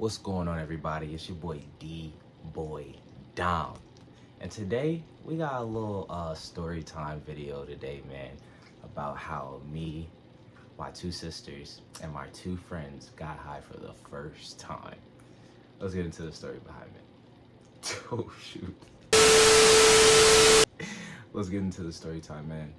What's going on, everybody? It's your boy D Boy Dom, and today we got a little story time video today, man, about how me, my two sisters, and my two friends got high for the first time. Let's get into the story behind it. Oh shoot. Let's get into the story time, man.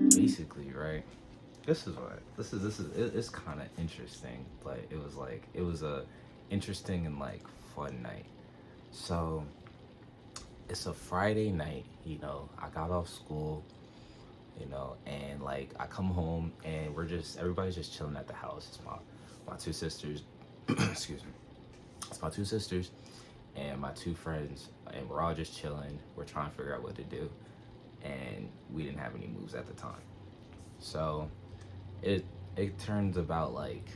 Basically, right? It's kind of interesting, but it was a interesting and like fun night. So it's a Friday night, I got off school, and like I come home and everybody's just chilling at the house. It's my two sisters, excuse me. It's my two sisters and my two friends, and we're all just chilling. We're trying to figure out what to do, and we didn't have any moves at the time. So it turns about like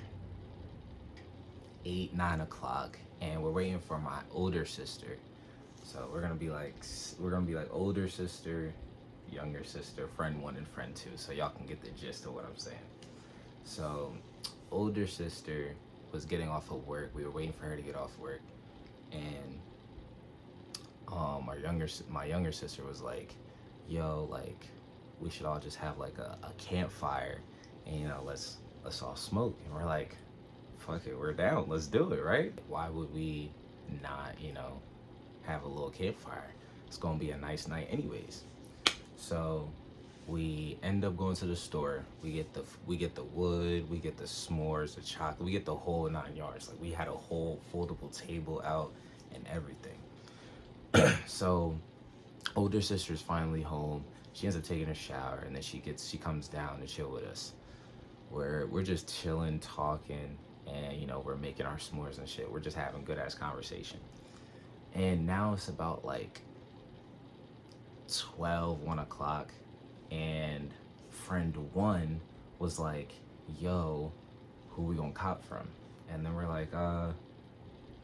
8, 9 o'clock, and we're waiting for my older sister. So we're gonna be like older sister, younger sister, friend one and friend two, so y'all can get the gist of what I'm saying. So older sister was getting off of work. We were waiting for her to get off work, and my younger sister was like, "Yo, like, we should all just have like a campfire, and let's all smoke." And we're like, "Fuck it, we're down. Let's do it, right? Why would we not, have a little campfire? It's gonna be a nice night anyways." So we end up going to the store. We get the wood, we get the s'mores, the chocolate, we get the whole 9 yards. Like, we had a whole foldable table out and everything. So older sister's finally home. She ends up taking a shower, and then she comes down to chill with us. We're just chilling, talking, and we're making our s'mores and shit. We're just having good ass conversation. And now it's about like 1 o'clock, and friend one was like, "Yo, who we gonna cop from?" And then we're like,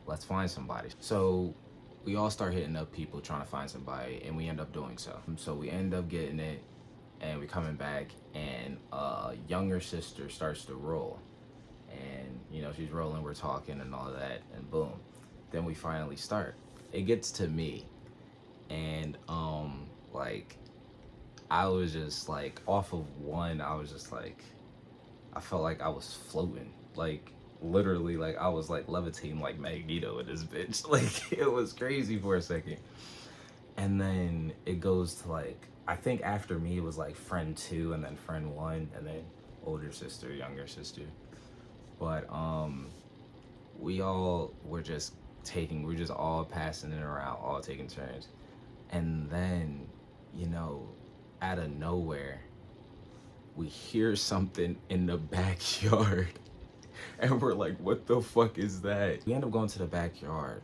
let's find somebody. So we all start hitting up people trying to find somebody, and we end up doing so. So we end up getting it, and we're coming back, and younger sister starts to roll, and she's rolling, we're talking and all that, and boom, then we finally start. It gets to me, and like, I was just like, off of one, I was just like, I felt like I was floating, like literally, like I was like levitating like Magneto in this bitch. Like, it was crazy for a second. And then it goes to like, I think after me it was like friend two, and then friend one, and then older sister, younger sister. But we're just all passing it around, all taking turns. And then, out of nowhere, we hear something in the backyard. And we're like, what the fuck is that? We end up going to the backyard,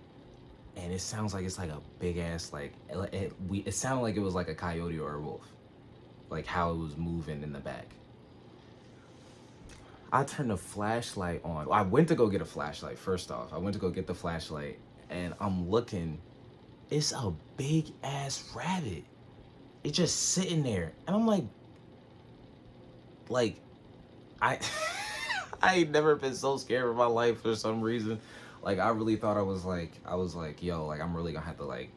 and it sounds like it's like a big ass, like, it sounded like it was like a coyote or a wolf, like how it was moving in the back. I turned the flashlight on. I went to go get a flashlight, first off. I went to go get the flashlight, and I'm looking. It's a big ass rabbit. It's just sitting there. And I'm like, I I ain't never been so scared of my life for some reason. Like, I really thought I was like, yo, like, I'm really gonna have to, like,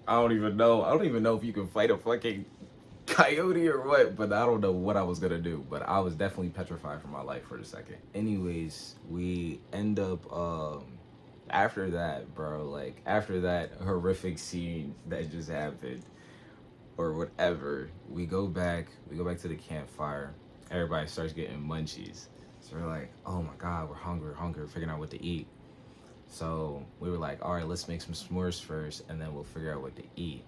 I don't even know if you can fight a fucking coyote or what, but I don't know what I was gonna do. But I was definitely petrified for my life for a second. Anyways, we end up after that, bro, like, after that horrific scene that just happened or whatever, we go back to the campfire. Everybody starts getting munchies. So we're like, oh my God, we're hungry, figuring out what to eat. So we were like, all right, let's make some s'mores first, and then we'll figure out what to eat.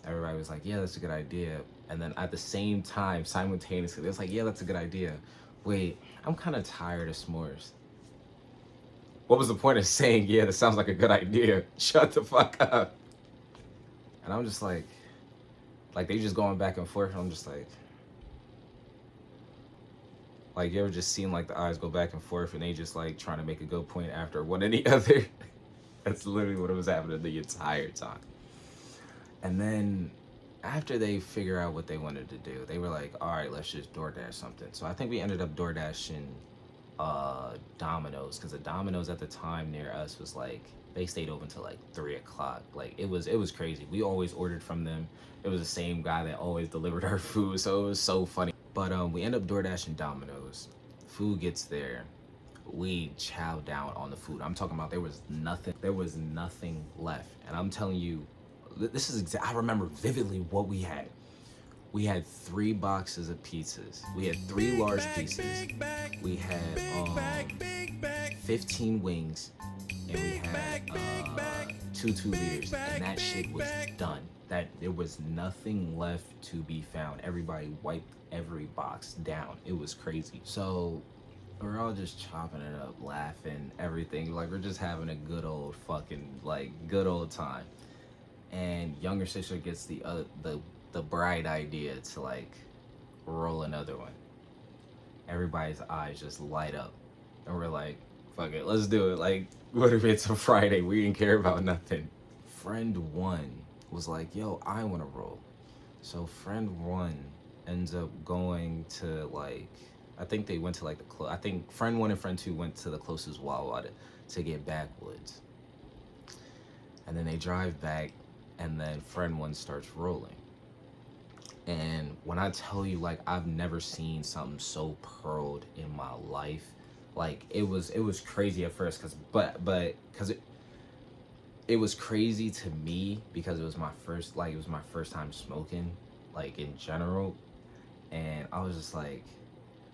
Everybody was like, yeah, that's a good idea. And then at the same time, simultaneously, they was like, yeah, that's a good idea. Wait, I'm kind of tired of s'mores. What was the point of saying, yeah, that sounds like a good idea? Shut the fuck up. And I'm just like they just going back and forth, and I'm just like, you ever just seen like the eyes go back and forth, and they just like trying to make a good point after one and the other? That's literally what was happening the entire time. And then after they figure out what they wanted to do, they were like, all right, let's just DoorDash something. So I think we ended up DoorDashing Domino's, because the Domino's at the time near us was like, they stayed open till like 3 o'clock. Like it was crazy. We always ordered from them. It was the same guy that always delivered our food, so it was so funny. But we end up DoorDashing Domino's. Food gets there. We chow down on the food. I'm talking about there was nothing left. And I'm telling you, this is I remember vividly what we had. We had 3 boxes of pizzas. We had 3 large pieces. We had 15 wings, and we had 2 2-liters, and that shit was done. That there was nothing left to be found. Everybody wiped every box down. It was crazy. So we're all just chopping it up, laughing, everything. Like, we're just having a good old good old time. And younger sister gets the bright idea to like roll another one. Everybody's eyes just light up, and we're like, fuck it, let's do it. Like, what if it's a Friday? We didn't care about nothing. Friend 1 was like, yo, I want to roll. So friend 1 ends up going to like, I think they went to like I think friend 1 and friend 2 went to the closest Wawa to get backwoods. And then they drive back, and then friend 1 starts rolling. And when I tell you, like, I've never seen something so pearled in my life. Like, it was crazy at first, because it was crazy to me because it was my first time smoking, like, in general. And I was just like,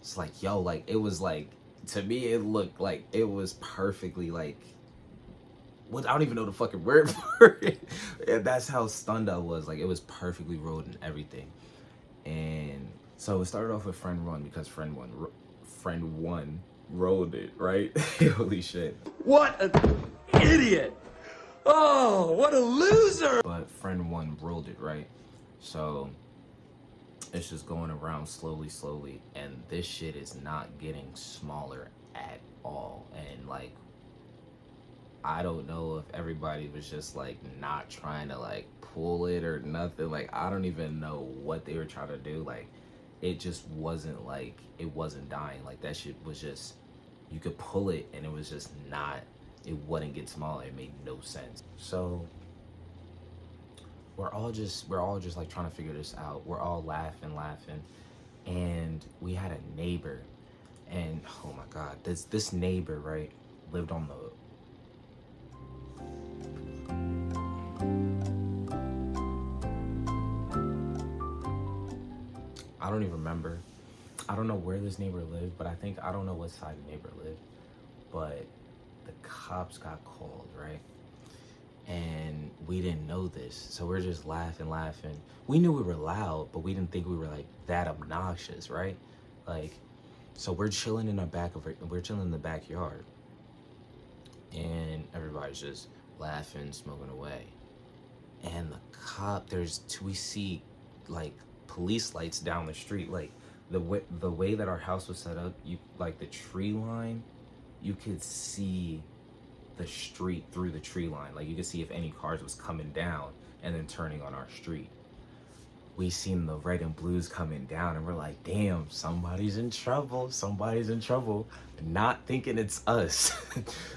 it's like, yo, like, it was like, to me it looked like it was perfectly like, what, I don't even know the fucking word for it. And that's how stunned I was. Like, it was perfectly rolled and everything. And so it started off with friend 1 because friend one rolled it, right? Holy shit. What an idiot! Oh, what a loser! But friend 1 rolled it, right? So it's just going around slowly, and this shit is not getting smaller at all. And like, I don't know if everybody was just like not trying to like pull it or nothing. Like, I don't even know what they were trying to do. Like, it just wasn't like, it wasn't dying. Like, that shit was just, you could pull it and it was just not, it wouldn't get smaller. It made no sense. So we're all just like trying to figure this out. We're all laughing, and we had a neighbor, and oh my god, this neighbor, right, lived on the, I don't even remember. I don't know where this neighbor lived, but I don't know what side the neighbor lived, but the cops got called, right? And we didn't know this, so we're just laughing. We knew we were loud, but we didn't think we were like that obnoxious, right? Like, so we're chilling in the backyard, and everybody's just laughing, smoking away. And the cop, we see like police lights down the street. Like, the way that our house was set up, you like the tree line, you could see the street through the tree line. Like, you could see if any cars was coming down and then turning on our street. We seen the red and blues coming down, and we're like, damn, somebody's in trouble, not thinking it's us.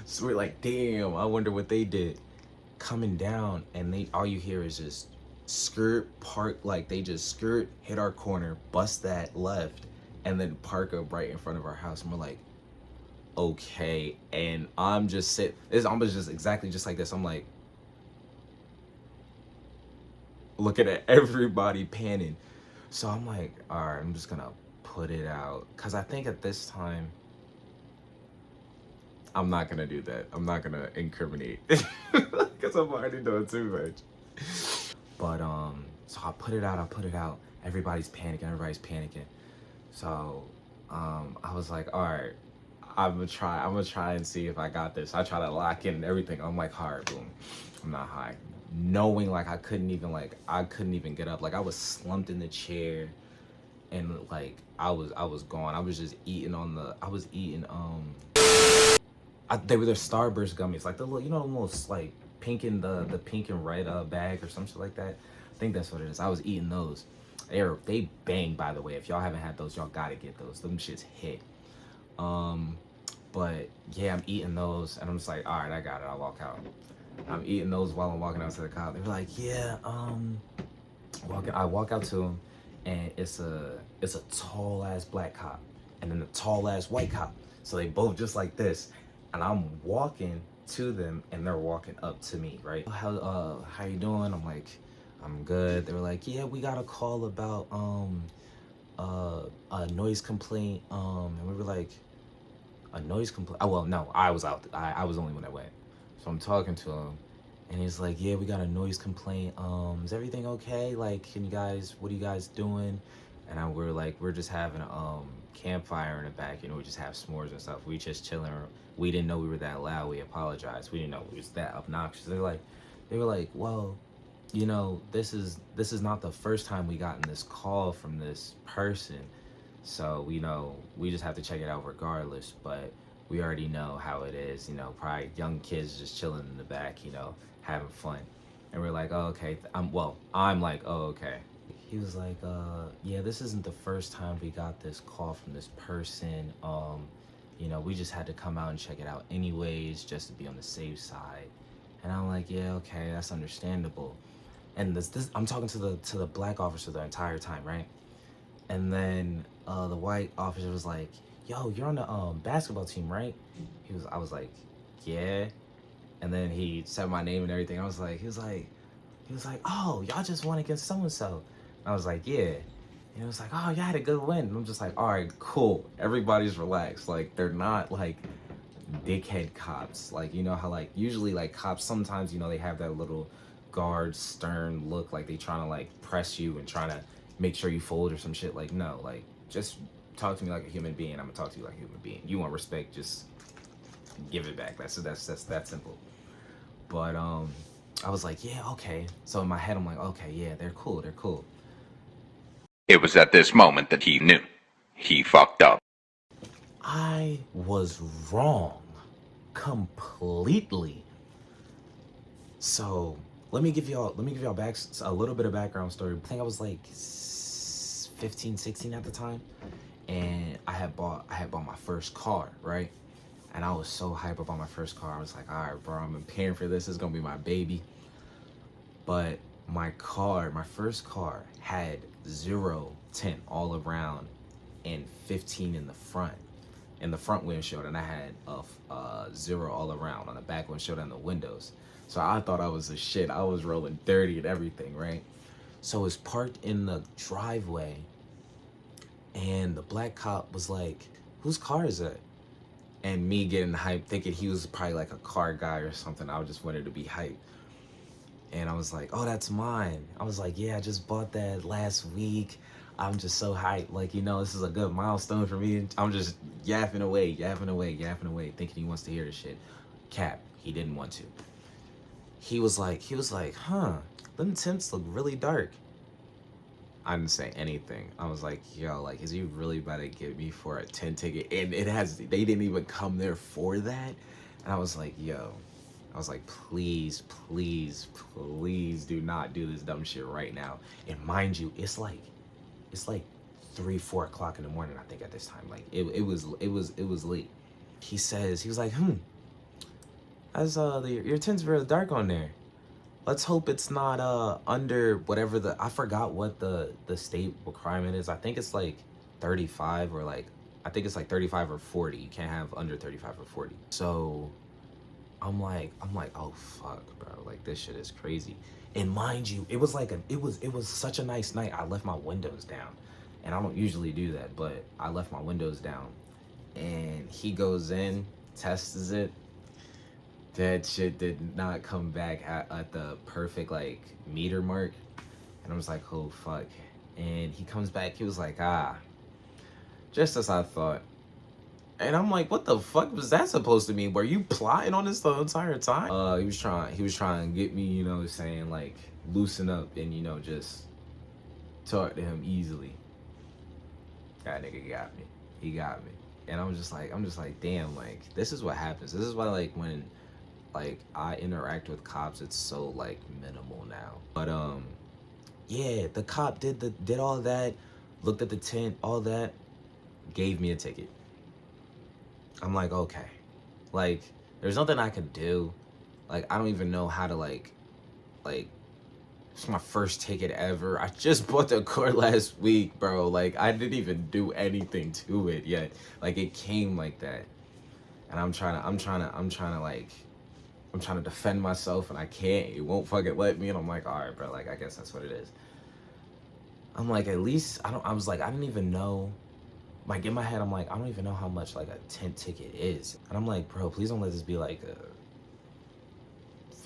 So we're like, damn, I wonder what they did. Coming down, and all you hear is just skirt, park, like they just skirt, hit our corner, bust that left, and then park up right in front of our house. And we're like, okay. And I'm just it's almost just exactly just like this. I'm like, looking at everybody panning. So I'm like, all right, I'm just gonna put it out, because I think at this time, I'm not gonna do that. I'm not gonna incriminate, because I'm already doing too much. But so I put it out. Everybody's panicking. So I was like, all right, I'm gonna try and see if I got this. I try to lock in and everything. I'm like, all right, boom, I'm not high. Knowing like I couldn't even get up. Like, I was slumped in the chair, and like I was gone. I was just eating they were the Starburst gummies, like the little, the most like pink and the pink and red bag or some shit like that. think that's what it is. I was eating those. They bang, by the way. If y'all haven't had those, y'all gotta get those. Them shits hit. Um, but yeah, I'm eating those, and I'm just like, all right, I got it. I'll walk out. I'm eating those while I'm walking out to the cop. They're like, yeah, walking. I walk out to them, and it's a tall ass black cop, and then a tall ass white cop. So they both just like this, and I'm walking to them, and they're walking up to me, right? How you doing? I'm like, I'm good. They were like, yeah, we got a call about a noise complaint, and we were like, a noise complaint. Oh well, no, I was out. I was the only one that went. So I'm talking to him, and he's like, "Yeah, we got a noise complaint. Is everything okay? Like, what are you guys doing?" And we're like, we're just having a campfire in the back. You know, we just have s'mores and stuff. We just chilling. We didn't know we were that loud. We apologized. We didn't know we was that obnoxious. They were like, well, you know, this is not the first time we gotten this call from this person. So, you know, we just have to check it out regardless, but we already know how it is, you know, probably young kids just chilling in the back, you know, having fun. And we're like, oh, okay. I'm like, oh, okay. He was like, yeah, this isn't the first time we got this call from this person. You know, we just had to come out and check it out anyways, just to be on the safe side. And I'm like, yeah, okay, that's understandable. And this I'm talking to the black officer the entire time, right? And then the white officer was like, yo, you're on the basketball team, right? I was like, yeah. And then he said my name and everything. He was like, oh, y'all just won against so and so. I was like, yeah. And it was like, oh, y'all had a good win. And I'm just like, all right, cool. Everybody's relaxed. Like, they're not like dickhead cops. Like, you know how like usually like cops sometimes, you know, they have that little guard stern look, like they trying to like press you and trying to make sure you fold or some shit. Like, no, like just talk to me like a human being. I'm gonna talk to you like a human being. You want respect, just give it back. That's that simple. But I was like, yeah, okay. So in my head I'm like, okay, yeah, they're cool. It was at this moment that he knew. He fucked up. I was wrong completely. So let me give y'all back a little bit of background story. I think I was like 15, 16 at the time, and I had bought my first car, right? And I was so hyped up on my first car. I was like, all right, bro, I'm paying for this. It's gonna be my baby. But my first car, had 0 tint all around and 15 in the front windshield, and I had a 0 all around on the back windshield and the windows. So I thought I was the shit. I was rolling dirty and everything, right? So it's parked in the driveway, and the black cop was like, whose car is that? And me getting hyped, thinking he was probably like a car guy or something. I just wanted to be hyped. And I was like, oh, that's mine. I was like, yeah, I just bought that last week. I'm just so hyped. Like, you know, this is a good milestone for me. I'm just yapping away, thinking he wants to hear this shit. Cap, he didn't want to. He was like, huh, them tints look really dark. I didn't say anything. I was like, yo, like, is he really about to get me for a 10 ticket? And they didn't even come there for that. And I was like, yo, please do not do this dumb shit right now. And mind you, it's like 3-4 o'clock in the morning, I think, at this time. Like it was late. He was like, that's your tint's real dark on there. Let's hope it's not under whatever I forgot what the state requirement is. I think it's like 35 or like, I think it's like 35 or 40. You can't have under 35 or 40. So I'm like, oh fuck, bro, like this shit is crazy. And mind you, it was such a nice night. I left my windows down, and I don't usually do that, but I left my windows down. And he goes in, tests it. That shit did not come back at the perfect like meter mark, and I was like, oh fuck. And he comes back. He was like, just as I thought. And I'm like, what the fuck was that supposed to mean? Were you plotting on this the entire time? He was trying to get me, you know, saying like, loosen up and, you know, just talk to him easily. That nigga got me. He got me. And I'm just like, damn, like, this is what happens. This is why, like, when, like, I interact with cops, it's so, like, minimal now. But, Yeah, the cop did all that, looked at the tent, all that, gave me a ticket. I'm like, okay. Like, there's nothing I can do. Like, I don't even know how to like it's my first ticket ever. I just bought the car last week, bro. Like, I didn't even do anything to it yet. Like, it came like that. And I'm trying to defend myself and I can't. It won't fucking let me. And I'm like, all right, bro, like I guess that's what it is. I'm like, at least I was like, I didn't even know. Like in my head, I'm like, I don't even know how much like a tent ticket is. And I'm like, bro, please don't let this be like a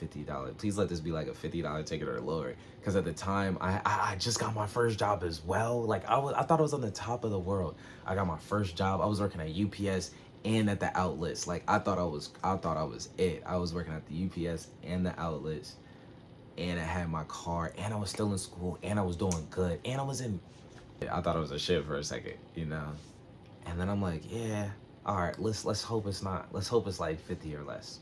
$50. Please let this be like a $50 ticket or lower. Because at the time, I just got my first job as well. Like I thought I was on the top of the world. I got my first job. I was working at UPS and at the outlets. Like I thought I was it. I was working at the UPS and the outlets, and I had my car, and I was still in school, and I was doing good, and I was in. I thought I was a shit for a second, you know. And then I'm like, yeah, all right, let's hope it's not. Let's hope it's like 50 or less.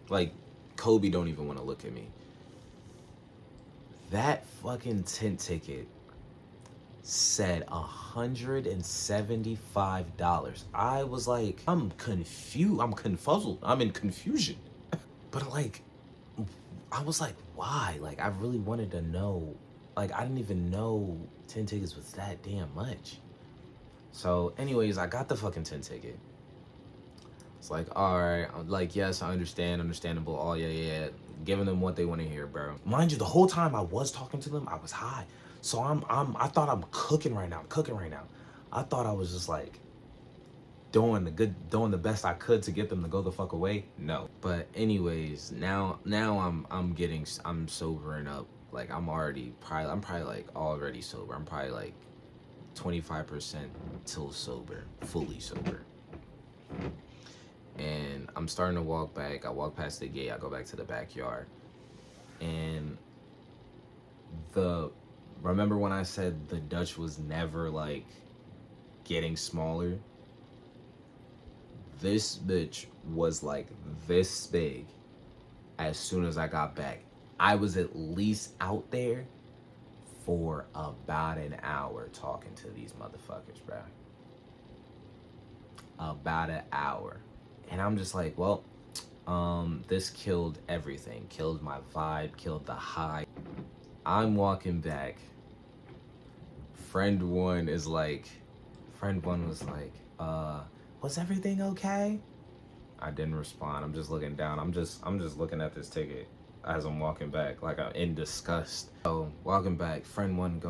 Like, Kobe don't even want to look at me. That fucking tent ticket said $175. I was like, I'm confused. I'm confuzzled. I'm in confusion. But like, I was like, why? Like, I really wanted to know. Like, I didn't even know 10 tickets was that damn much. So, anyways, I got the fucking 10 ticket. It's like, all right, like, yes, I understand, understandable. Oh, yeah. Giving them what they want to hear, bro. Mind you, the whole time I was talking to them, I was high. So I thought I'm cooking right now. I'm cooking right now. I thought I was just like doing the best I could to get them to go the fuck away. No. But anyways, now I'm sobering up. Like I'm probably like already sober. I'm probably like 25% till sober, fully sober. And I'm starting to walk back. I walk past the gate. I go back to the backyard. And remember when I said the Dutch was never like getting smaller? This bitch was like this big as soon as I got back. I was at least out there for about an hour talking to these motherfuckers, bro. About an hour. And I'm just like, well, this killed everything. Killed my vibe, killed the high. I'm walking back. Friend one was like, was everything okay? I didn't respond. I'm just looking down. I'm just looking at this ticket as I'm walking back, like I'm in disgust. So walking back, friend one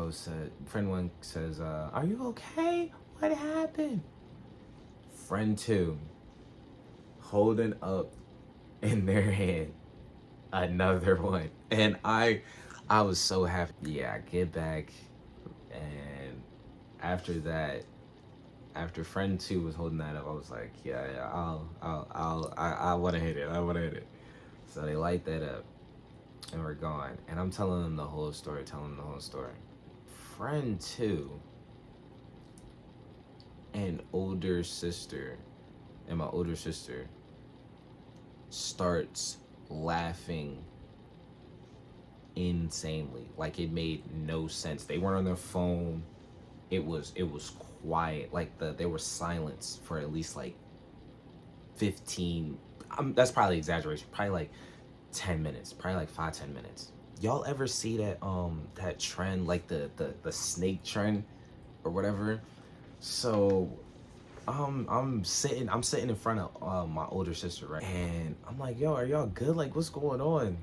says, are you okay? What happened? Friend two holding up in their hand another one. And I was so happy. Yeah, I get back, and after that, after friend two was holding that up, I was like, yeah, I want to hit it. I want to hit it. So they light that up, and we're gone. And I'm telling them the whole story. Friend two, and my older sister starts laughing insanely. Like it made no sense. They weren't on their phone. It was quiet. Like there was silence for at least like 15. That's probably exaggeration. Probably like 10 minutes. Probably like 5-10 minutes. Y'all ever see that trend, like the snake trend or whatever? So I'm sitting in front of my older sister, right? And I'm like, yo, are y'all good? Like, what's going on?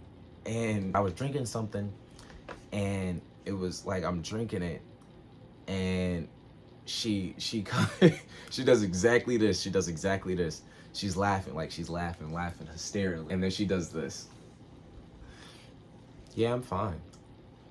And I was drinking something, and it was like I'm drinking it, and she she does exactly this. She's laughing, laughing hysterically, and then she does this. Yeah, I'm fine.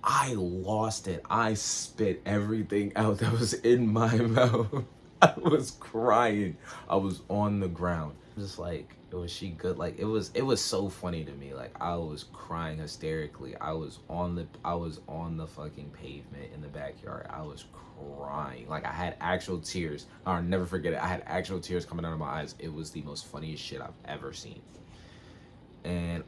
I lost it. I spit everything out that was in my mouth. I was crying. I was on the ground. Just like, was she good? Like, it was so funny to me. Like, I was crying hysterically. I was on the fucking pavement in the backyard. I was crying. Like, I had actual tears. I'll never forget it. I had actual tears coming out of my eyes. It was the most funniest shit I've ever seen. And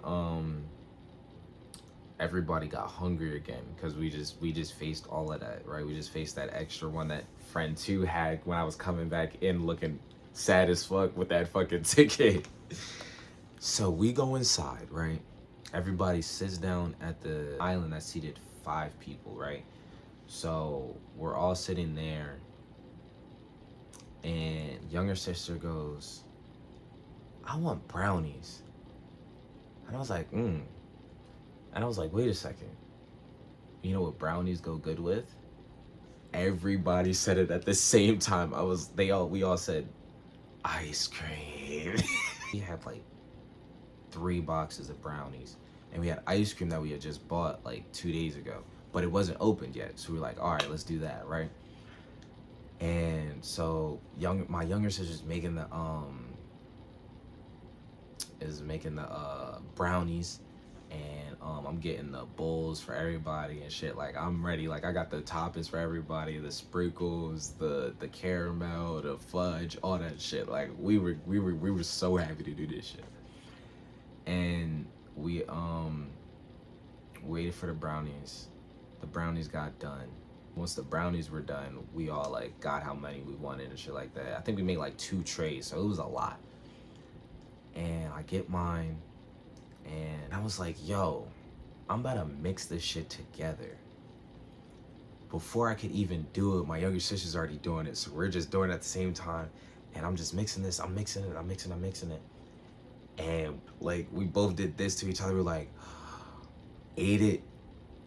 everybody got hungry again because we just faced all of that, right? We just faced that extra one that friend two had when I was coming back in looking sad as fuck with that fucking ticket. So we go inside, right? Everybody sits down at the island that seated 5 people, right? So we're all sitting there, and younger sister goes, I want brownies. And I was like, And I was like, wait a second. You know what brownies go good with? Everybody said it at the same time. We all said ice cream. We had like 3 boxes of brownies, and we had ice cream that we had just bought like 2 days ago, but it wasn't opened yet. So we were like, all right, let's do that, right? And so my younger sister's making the brownies, and I'm getting the bowls for everybody and shit. Like, I'm ready. Like, I got the toppings for everybody, the sprinkles, the caramel, the fudge, all that shit. Like, we were so happy to do this shit. And we waited for the brownies. The brownies got done. Once the brownies were done, we all like got how many we wanted and shit like that. I think we made like 2 trays, so it was a lot. And I get mine, and I was like, yo, I'm about to mix this shit together. Before I could even do it, my younger sister's already doing it, so we're just doing it at the same time. And I'm just mixing this, I'm mixing it. And like, we both did this to each other. We're like, ate it.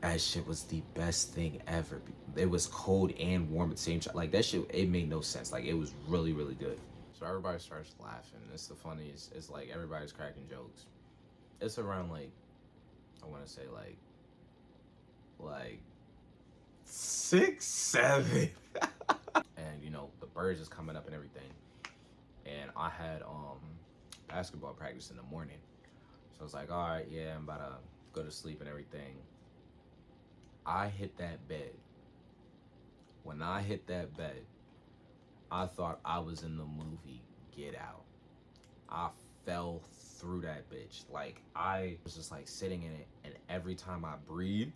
That shit was the best thing ever. It was cold and warm at the same time. Like, that shit, it made no sense. Like, it was really, really good. So everybody starts laughing. It's the funniest. It's like everybody's cracking jokes. It's around like, I want to say like 6, 7. And you know, the birds is coming up and everything. And I had basketball practice in the morning. So I was like, all right, yeah, I'm about to go to sleep and everything. I hit that bed. When I hit that bed, I thought I was in the movie Get Out. I fell through that bitch. Like, I was just like sitting in it, and every time I breathed,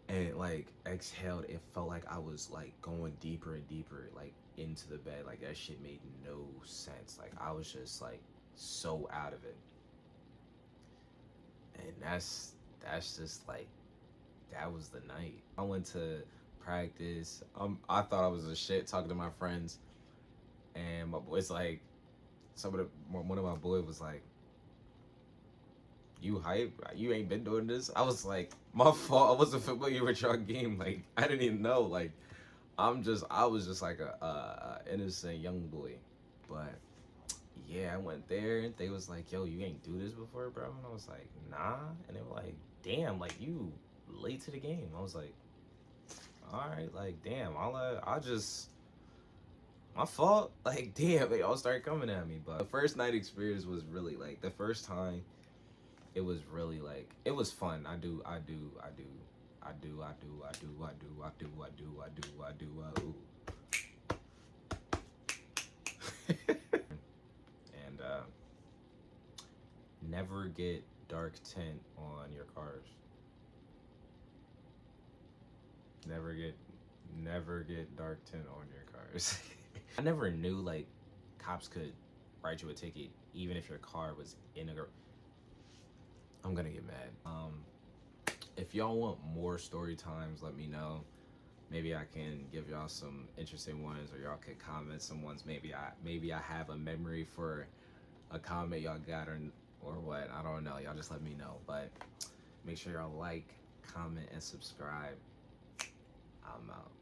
and like exhaled, it felt like I was like going deeper and deeper, like into the bed. Like, that shit made no sense. Like, I was just like so out of it. And that's just like, that was the night. I went to practice. I thought I was a shit talking to my friends, and my boys like, one of my boys was like, you hype? You ain't been doing this? I was like, my fault. I wasn't familiar with your game. Like, I didn't even know. Like, I was just like a innocent young boy. But yeah, I went there, and they was like, yo, you ain't do this before, bro? And I was like, nah. And they were like, damn, like, you late to the game. I was like, all right, like, damn, I'll just, my fault. Like, damn, they all started coming at me. But the first night experience was really like, the first time, it was really like, it was fun. I do. And never get dark tint on your cars. Never get dark tint on your cars. I never knew like cops could write you a ticket even if your car was in a. I'm gonna get mad. If y'all want more story times, let me know. Maybe I can give y'all some interesting ones, or y'all could comment some ones. Maybe I have a memory for a comment y'all got, or what. I don't know. Y'all just let me know. But make sure y'all like, comment, and subscribe. I'm out.